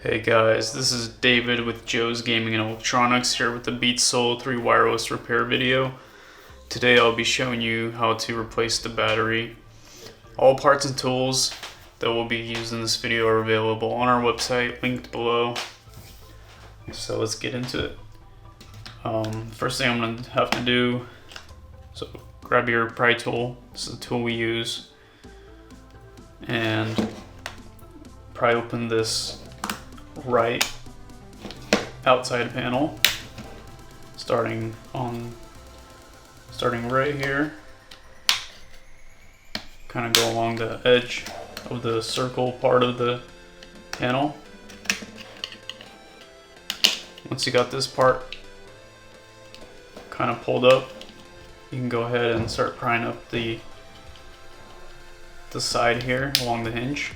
Hey guys, this is David with Joe's Gaming and Electronics here with the Beat Soul 3 wireless repair video. Today I'll be showing you how to replace the battery. All parts and tools that will be used in this video are available on our website, linked below. So let's get into it. First thing I'm going to have to do, so grab your pry tool. This is the tool we use. And pry open this right outside panel, starting right here, kind of go along the edge of the circle part of the panel. Once you got this part kind of pulled up, you can go ahead and start prying up the side here along the hinge.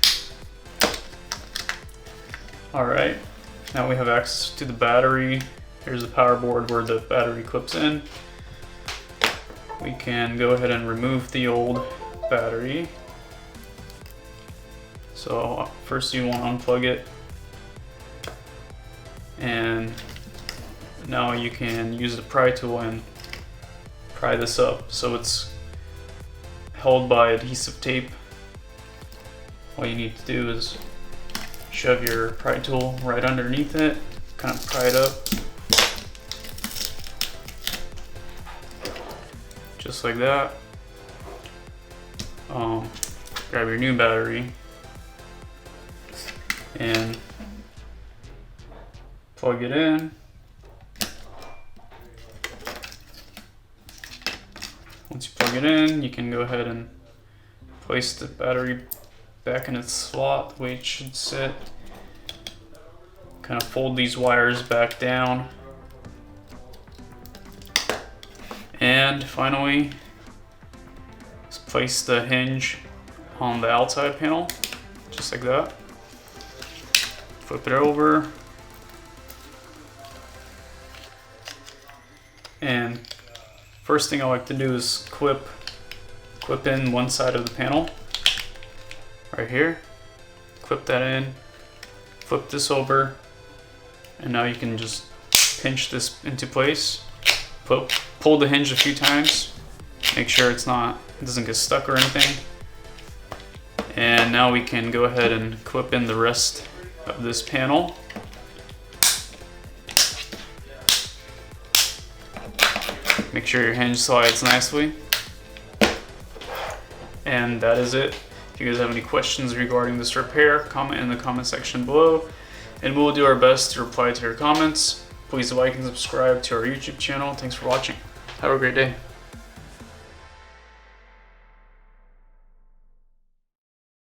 Alright, now we have access to the battery. Here's the power board where the battery clips in. We can go ahead and remove the old battery. So first you want to unplug it. And now you can use the pry tool and pry this up. So it's held by adhesive tape. All you need to do is shove your pry tool right underneath it, kind of pry it up, just like that. Grab your new battery and plug it in. Once you plug it in, you can go ahead and place the battery back in its slot the way it should sit. Kind of fold these wires back down. And finally, just place the hinge on the outside panel, just like that. Flip it over. And first thing I like to do is clip in one side of the panel. Right here, clip that in, flip this over, and now you can just pinch this into place. Pull the hinge a few times, make sure it doesn't get stuck or anything. And now we can go ahead and clip in the rest of this panel. Make sure your hinge slides nicely. And that is it. If you guys have any questions regarding this repair, comment in the comment section below, and we'll do our best to reply to your comments. Please like and subscribe to our YouTube channel. Thanks for watching. Have a great day.